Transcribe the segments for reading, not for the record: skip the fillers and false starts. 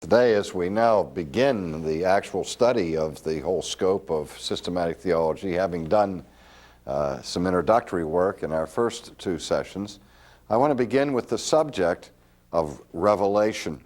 Today, as we now begin the actual study of the whole scope of systematic theology, having done some introductory work in our first two sessions, I want to begin with the subject of revelation.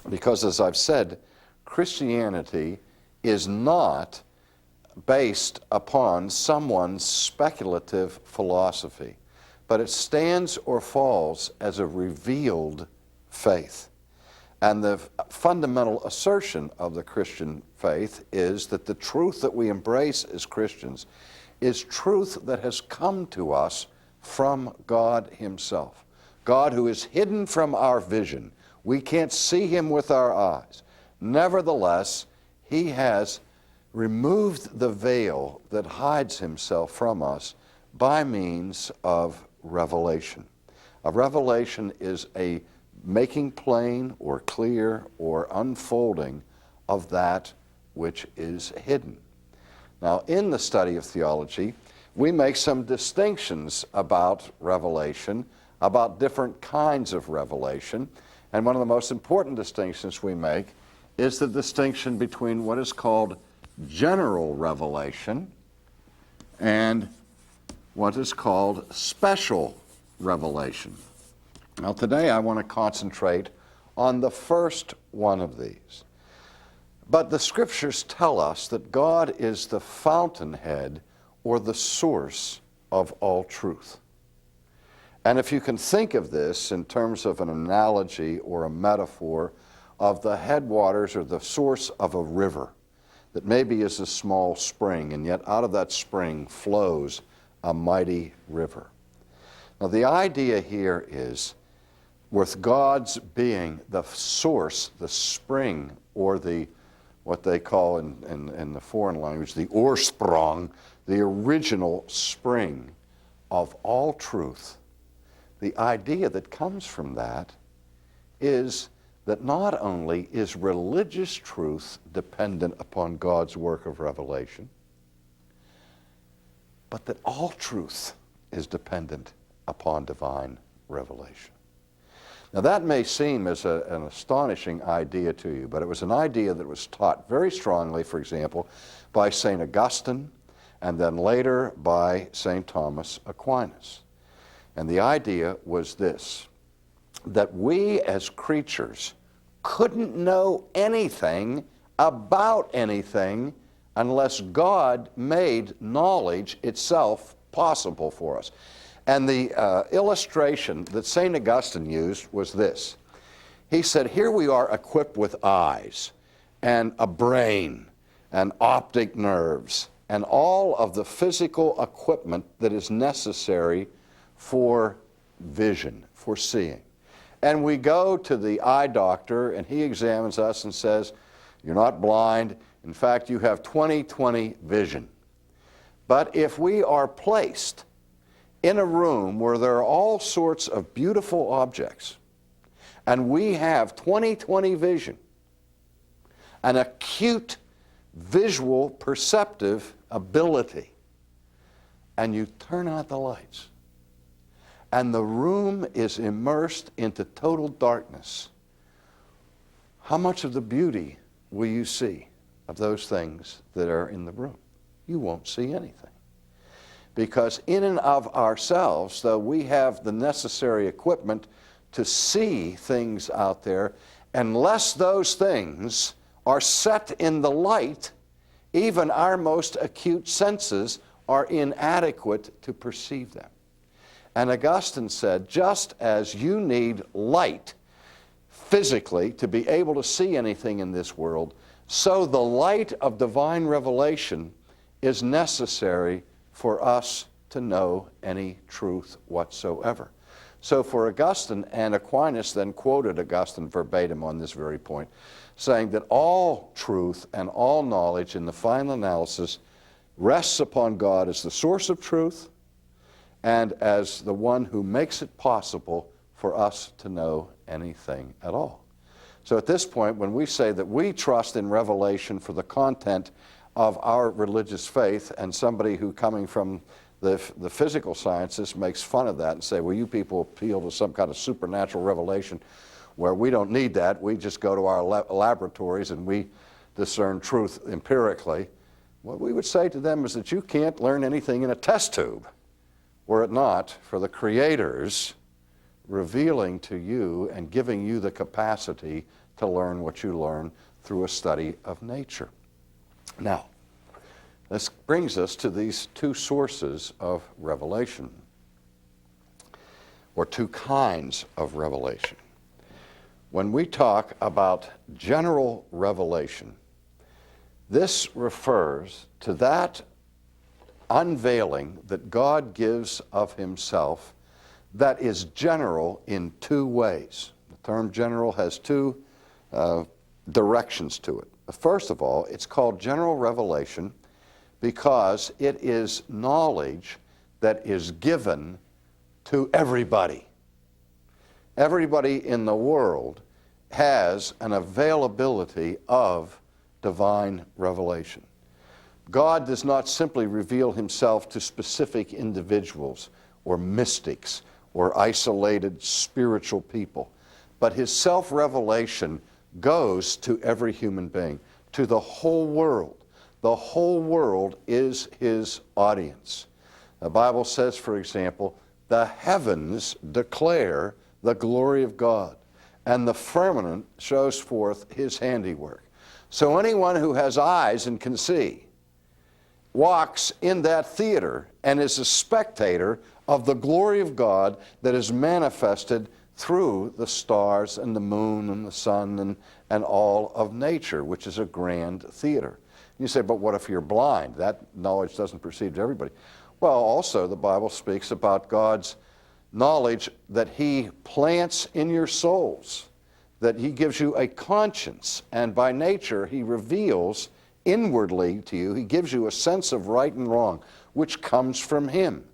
Because, as I've said, Christianity is not based upon someone's speculative philosophy, but it stands or falls as a revealed faith. And the fundamental assertion of the Christian faith is that the truth that we embrace as Christians is truth that has come to us from God Himself. God who is hidden from our vision. We can't see Him with our eyes. Nevertheless, He has removed the veil that hides Himself from us by means of revelation. A revelation is a making plain or clear or unfolding of that which is hidden. Now, in the study of theology, we make some distinctions about revelation, about different kinds of revelation, and one of the most important distinctions we make is the distinction between what is called general revelation and what is called special revelation. Now, today I want to concentrate on the first one of these. But the Scriptures tell us that God is the fountainhead or the source of all truth. And if you can think of this in terms of an analogy or a metaphor of the headwaters or the source of a river that maybe is a small spring, and yet out of that spring flows a mighty river. Now, the idea here is, with God's being the source, the spring, or the what they call in the foreign language, the Ursprung, the original spring of all truth, the idea that comes from that is that not only is religious truth dependent upon God's work of revelation, but that all truth is dependent upon divine revelation. Now, that may seem as an astonishing idea to you, but it was an idea that was taught very strongly, for example, by St. Augustine, and then later by St. Thomas Aquinas. And the idea was this, that we as creatures couldn't know anything about anything unless God made knowledge itself possible for us. And the illustration that St. Augustine used was this. He said, here we are equipped with eyes and a brain and optic nerves and all of the physical equipment that is necessary for vision, for seeing. And we go to the eye doctor and he examines us and says, you're not blind. In fact, you have 20/20 vision. But if we are placed in a room where there are all sorts of beautiful objects, and we have 20/20 vision, an acute visual perceptive ability, and you turn out the lights, and the room is immersed into total darkness, how much of the beauty will you see of those things that are in the room? You won't see anything. Because in and of ourselves, though we have the necessary equipment to see things out there, unless those things are set in the light, even our most acute senses are inadequate to perceive them. And Augustine said, just as you need light physically to be able to see anything in this world, so the light of divine revelation is necessary for us to know any truth whatsoever. So for Augustine, and Aquinas then quoted Augustine verbatim on this very point, saying that all truth and all knowledge in the final analysis rests upon God as the source of truth and as the one who makes it possible for us to know anything at all. So at this point, when we say that we trust in revelation for the content of our religious faith, and somebody who coming from the physical sciences makes fun of that and say, well, you people appeal to some kind of supernatural revelation. where we don't need that. We just go to our laboratories and we discern truth empirically. What we would say to them is that you can't learn anything in a test tube, were it not for the Creator's revealing to you and giving you the capacity to learn what you learn through a study of nature. Now, this brings us to these two sources of revelation, or two kinds of revelation. When we talk about general revelation, this refers to that unveiling that God gives of himself that is general in two ways. The term general has two directions to it. First of all, it's called general revelation because it is knowledge that is given to everybody. Everybody in the world has an availability of divine revelation. God does not simply reveal himself to specific individuals or mystics or isolated spiritual people, but his self-revelation goes to every human being, to the whole world. The whole world is his audience. The Bible says, for example, the heavens declare the glory of God, and the firmament shows forth his handiwork. So anyone who has eyes and can see walks in that theater and is a spectator of the glory of God that is manifested through the stars and the moon and the sun and all of nature, which is a grand theater. You say, but what if you're blind? That knowledge doesn't proceed to everybody. Well, also the Bible speaks about God's knowledge that he plants in your souls, that he gives you a conscience, and by nature he reveals inwardly to you, he gives you a sense of right and wrong, which comes from him.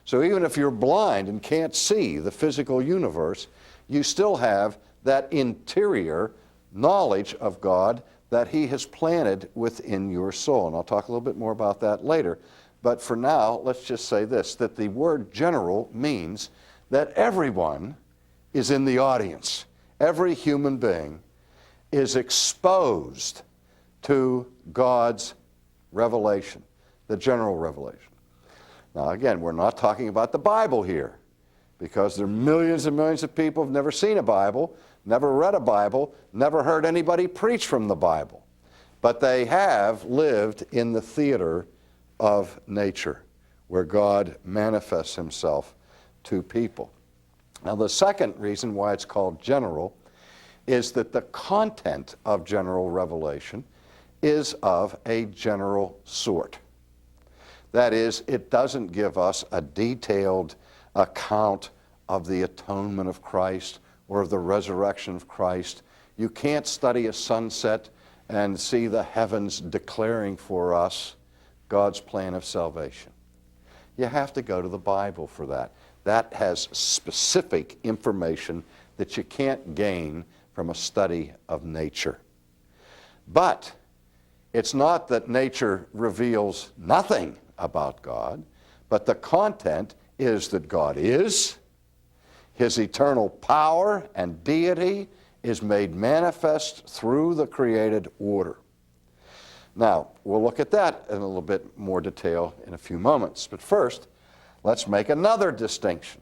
So even if you're blind and can't see the physical universe, you still have that interior knowledge of God that he has planted within your soul. And I'll talk a little bit more about that later. But for now, let's just say this, that the word general means that everyone is in the audience. Every human being is exposed to God's revelation, the general revelation. Now again, we're not talking about the Bible here, because there are millions and millions of people who have never seen a Bible, never read a Bible, never heard anybody preach from the Bible. But they have lived in the theater of nature, where God manifests himself to people. Now the second reason why it's called general is that the content of general revelation is of a general sort. That is, it doesn't give us a detailed account of the atonement of Christ or of the resurrection of Christ. You can't study a sunset and see the heavens declaring for us God's plan of salvation. You have to go to the Bible for that. That has specific information that you can't gain from a study of nature. But it's not that nature reveals nothing about God, but the content is that God is, his eternal power and deity is made manifest through the created order. Now, we'll look at that in a little bit more detail in a few moments. But first, let's make another distinction.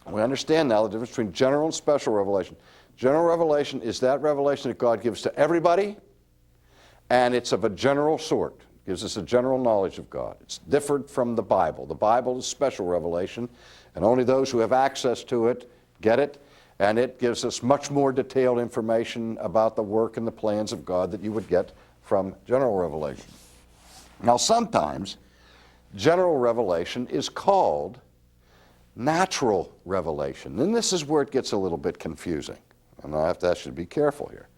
We understand now the difference between general and special revelation. General revelation is that revelation that God gives to everybody, and it's of a general sort. It gives us a general knowledge of God. It's different from the Bible. The Bible is special revelation, and only those who have access to it get it, and it gives us much more detailed information about the work and the plans of God that you would get from general revelation. Now, sometimes general revelation is called natural revelation, and this is where it gets a little bit confusing, and I have to ask you to be careful here.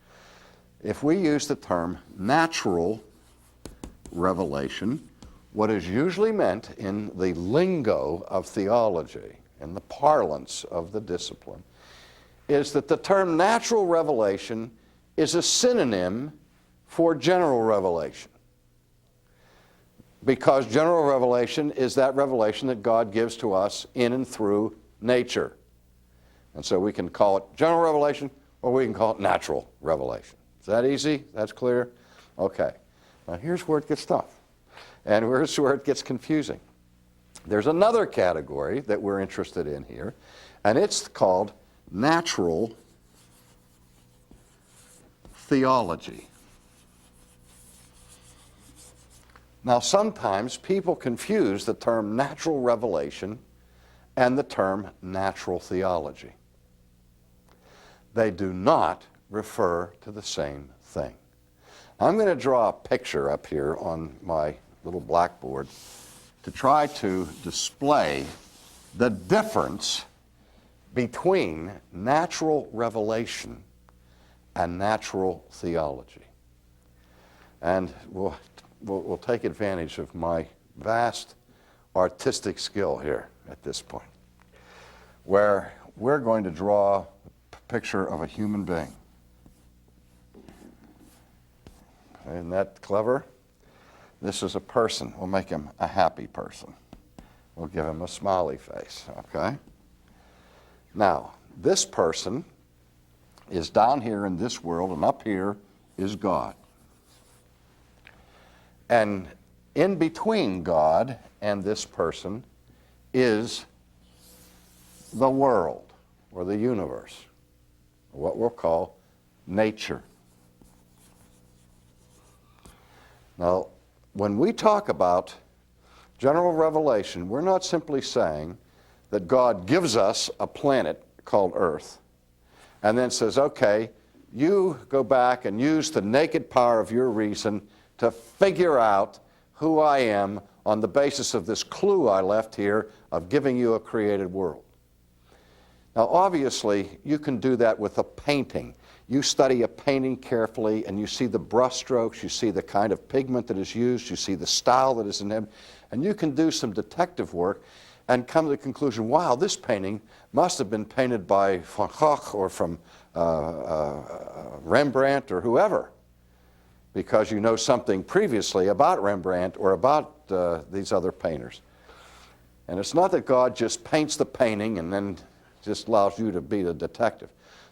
If we use the term natural revelation, what is usually meant in the lingo of theology, in the parlance of the discipline, is that the term natural revelation is a synonym for general revelation. Because general revelation is that revelation that God gives to us in and through nature. And so we can call it general revelation, or we can call it natural revelation. Is that easy? That's clear? Okay. Now here's where it gets tough, and here's where it gets confusing. There's another category that we're interested in here, and it's called natural theology. Now, sometimes people confuse the term natural revelation and the term natural theology. They do not refer to the same thing. I'm going to draw a picture up here on my little blackboard to try to display the difference between natural revelation and natural theology. And we'll take advantage of my vast artistic skill here at this point, where we're going to draw a picture of a human being. Isn't that clever? This is a person. We'll make him a happy person. We'll give him a smiley face, okay? Now, this person is down here in this world, and up here is God. And in between God and this person is the world, or the universe, what we'll call nature. Now, when we talk about general revelation, we're not simply saying that God gives us a planet called Earth and then says, okay, you go back and use the naked power of your reason to figure out who I am on the basis of this clue I left here of giving you a created world. Now, obviously, you can do that with a painting. You study a painting carefully, and you see the brush strokes, you see the kind of pigment that is used, you see the style that is in them, and you can do some detective work and come to the conclusion, wow, this painting must have been painted by Van Gogh or from Rembrandt or whoever, because you know something previously about Rembrandt or about these other painters. And it's not that God just paints the painting and then just allows you to be the detective.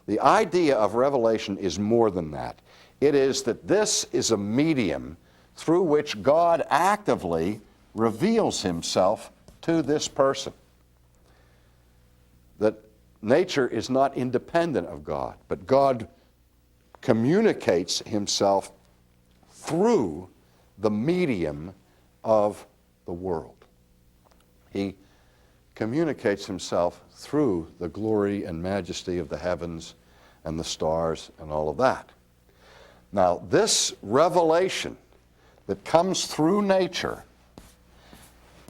The idea of revelation is more than that. It is that this is a medium through which God actively reveals himself to this person. That nature is not independent of God, but God communicates himself through the medium of the world. He communicates himself through the glory and majesty of the heavens and the stars and all of that. Now, this revelation that comes through nature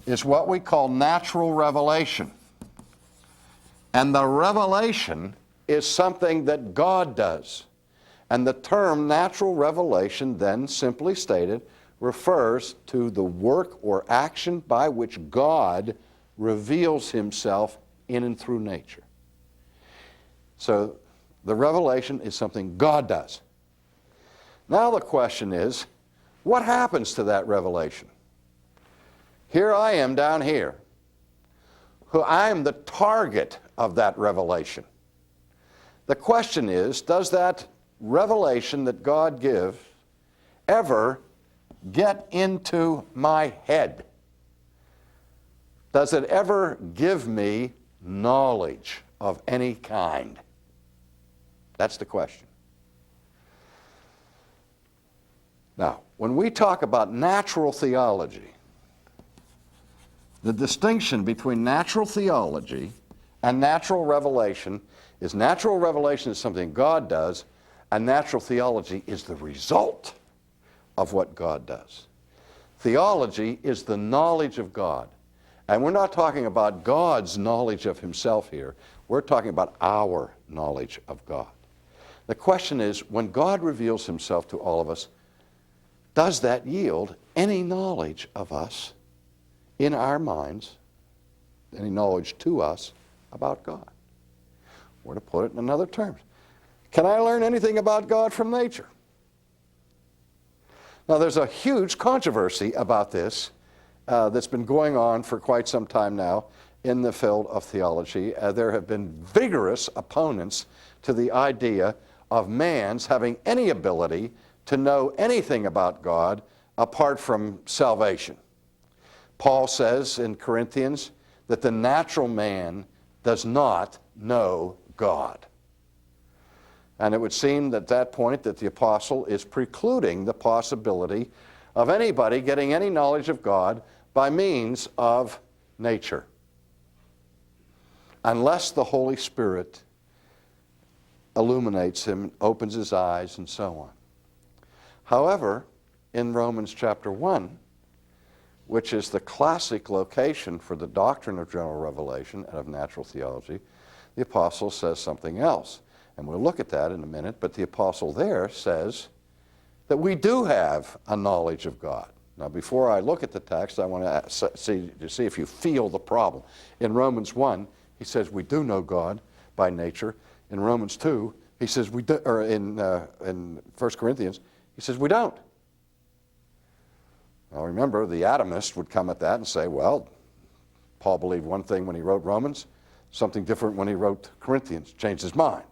is what we call natural revelation. And the revelation is something that God does. And the term natural revelation, then simply stated, refers to the work or action by which God reveals himself in and through nature. So the revelation is something God does. Now the question is, what happens to that revelation? Here I am down here, who I am the target of that revelation. The question is, does that revelation that God gives ever get into my head? Does it ever give me knowledge of any kind? That's the question. Now, when we talk about natural theology, the distinction between natural theology and natural revelation is something God does, and natural theology is the result of what God does. Theology is the knowledge of God. And we're not talking about God's knowledge of himself here. We're talking about our knowledge of God. The question is, when God reveals himself to all of us, does that yield any knowledge of us in our minds, any knowledge to us about God? Or to put it in another terms, can I learn anything about God from nature? Now, there's a huge controversy about this that's been going on for quite some time now in the field of theology. There have been vigorous opponents to the idea of man's having any ability to know anything about God apart from salvation. Paul says in Corinthians that the natural man does not know God. And it would seem at that point that the apostle is precluding the possibility of anybody getting any knowledge of God by means of nature, unless the Holy Spirit illuminates him, opens his eyes, and so on. However, in Romans chapter 1, which is the classic location for the doctrine of general revelation and of natural theology, the apostle says something else. And we'll look at that in a minute, but the apostle there says that we do have a knowledge of God. Now, before I look at the text, I want to see if you feel the problem. In Romans 1, he says we do know God by nature. In Romans 2, he says we do, or in 1 Corinthians, he says we don't. Now remember, the atomist would come at that and say, well, Paul believed one thing when he wrote Romans, something different when he wrote Corinthians, changed his mind.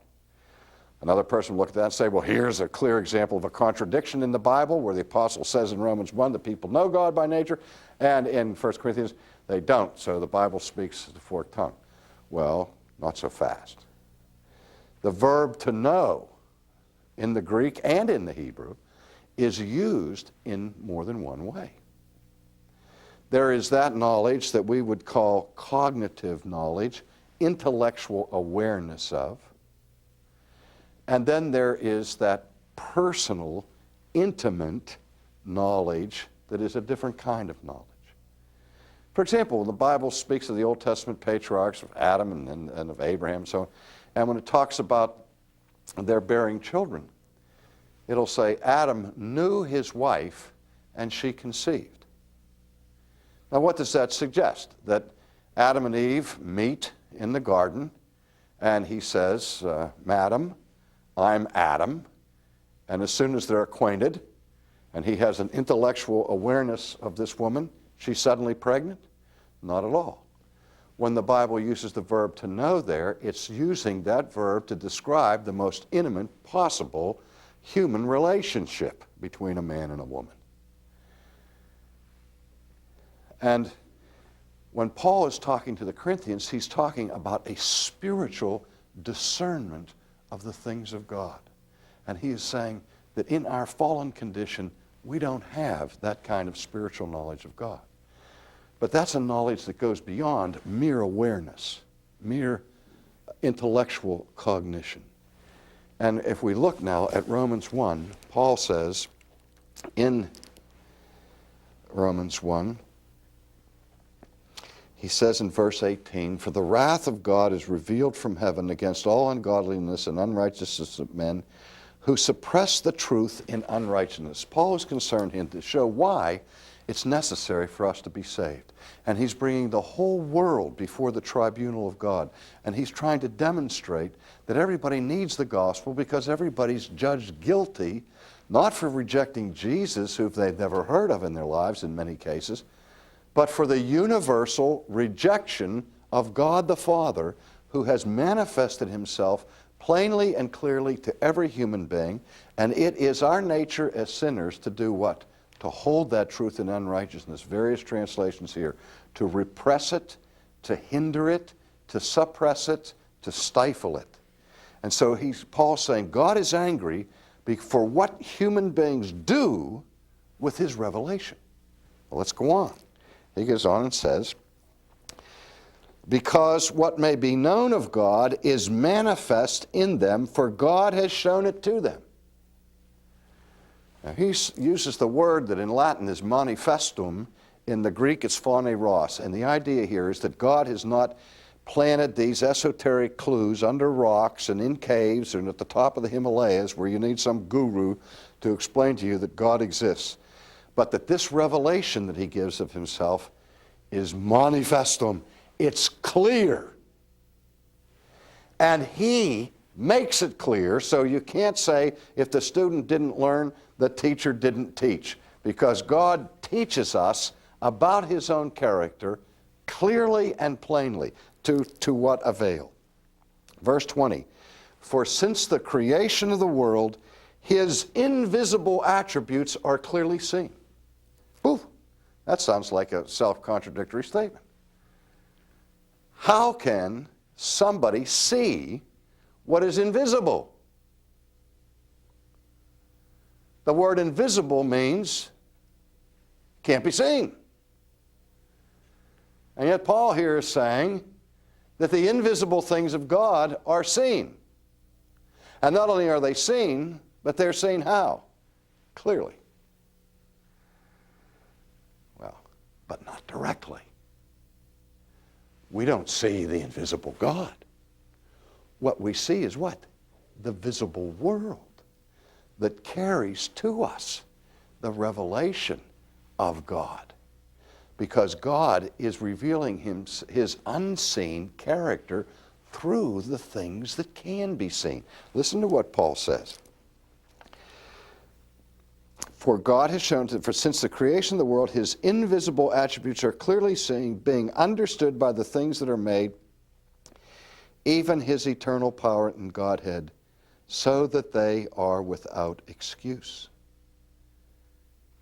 Another person would look at that and say, well, here's a clear example of a contradiction in the Bible where the apostle says in Romans 1 that people know God by nature, and in 1 Corinthians they don't, so the Bible speaks the forked tongue. Well, not so fast. The verb to know in the Greek and in the Hebrew is used in more than one way. There is that knowledge that we would call cognitive knowledge, intellectual awareness of. And then there is that personal, intimate knowledge that is a different kind of knowledge. For example, when the Bible speaks of the Old Testament patriarchs of Adam and of Abraham and so on, and when it talks about their bearing children, it'll say Adam knew his wife and she conceived. Now what does that suggest? That Adam and Eve meet in the garden and he says, Madam, I'm Adam, and as soon as they're acquainted and he has an intellectual awareness of this woman, she's suddenly pregnant? Not at all. When the Bible uses the verb to know there, it's using that verb to describe the most intimate possible human relationship between a man and a woman. And when Paul is talking to the Corinthians, he's talking about a spiritual discernment of the things of God. And he is saying that in our fallen condition, we don't have that kind of spiritual knowledge of God. But that's a knowledge that goes beyond mere awareness, mere intellectual cognition. And if we look now at Romans 1, Paul says in Romans 1, he says in verse 18, "For the wrath of God is revealed from heaven against all ungodliness and unrighteousness of men who suppress the truth in unrighteousness." Paul is concerned here to show why it's necessary for us to be saved. And he's bringing the whole world before the tribunal of God. And he's trying to demonstrate that everybody needs the gospel because everybody's judged guilty, not for rejecting Jesus, who they've never heard of in their lives in many cases, but for the universal rejection of God the Father, who has manifested himself plainly and clearly to every human being. And it is our nature as sinners to do what? To hold that truth in unrighteousness. Various translations here. To repress it, to hinder it, to suppress it, to stifle it. And so Paul's saying God is angry for what human beings do with his revelation. Well, let's go on. He goes on and says, "Because what may be known of God is manifest in them, for God has shown it to them." Now, he uses the word that in Latin is manifestum. In the Greek, it's phaneros. And the idea here is that God has not planted these esoteric clues under rocks and in caves and at the top of the Himalayas where you need some guru to explain to you that God exists. But that this revelation that he gives of himself is manifestum. It's clear. And he makes it clear, so you can't say if the student didn't learn, the teacher didn't teach, because God teaches us about his own character clearly and plainly. To what avail? Verse 20, For since the creation of the world, his invisible attributes are clearly seen. Ooh, that sounds like a self-contradictory statement. How can somebody see what is invisible? The word invisible means can't be seen. And yet Paul here is saying that the invisible things of God are seen. And not only are they seen, but they're seen how? Clearly. Well, but not directly. We don't see the invisible God. What we see is what? The visible world that carries to us the revelation of God. Because God is revealing his unseen character through the things that can be seen. Listen to what Paul says. For God has shown that for since the creation of the world, his invisible attributes are clearly seen, being understood by the things that are made, even his eternal power and Godhead, so that they are without excuse.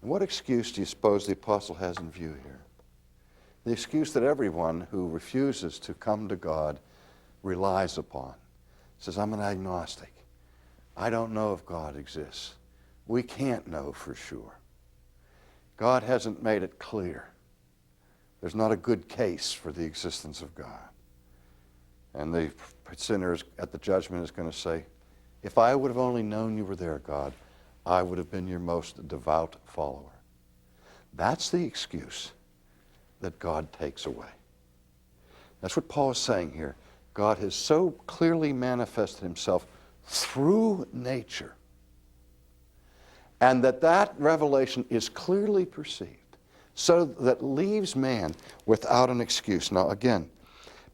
And what excuse do you suppose the apostle has in view here? The excuse that everyone who refuses to come to God relies upon. Says, I'm an agnostic. I don't know if God exists. We can't know for sure. God hasn't made it clear. There's not a good case for the existence of God. And the sinner at the judgment is going to say, if I would have only known you were there, God, I would have been your most devout follower. That's the excuse that God takes away. That's what Paul is saying here. God has so clearly manifested himself through nature, and that revelation is clearly perceived, so that leaves man without an excuse. Now again,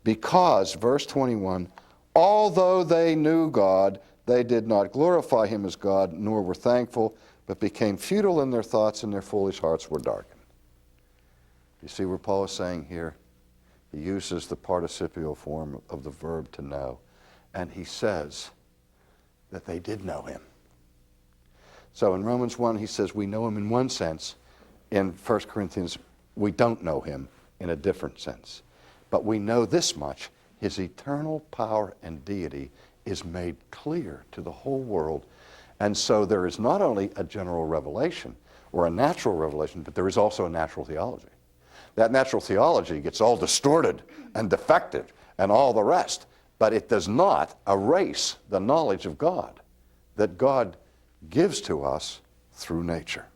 because, verse 21, although they knew God, they did not glorify him as God, nor were thankful, but became futile in their thoughts, and their foolish hearts were darkened. You see where Paul is saying here? He uses the participial form of the verb to know, and he says that they did know him. So in Romans 1, he says we know him in one sense. In 1 Corinthians, we don't know him in a different sense. But we know this much: his eternal power and deity is made clear to the whole world. And so there is not only a general revelation or a natural revelation, but there is also a natural theology. That natural theology gets all distorted and defective and all the rest, but it does not erase the knowledge of God that God gives to us through nature.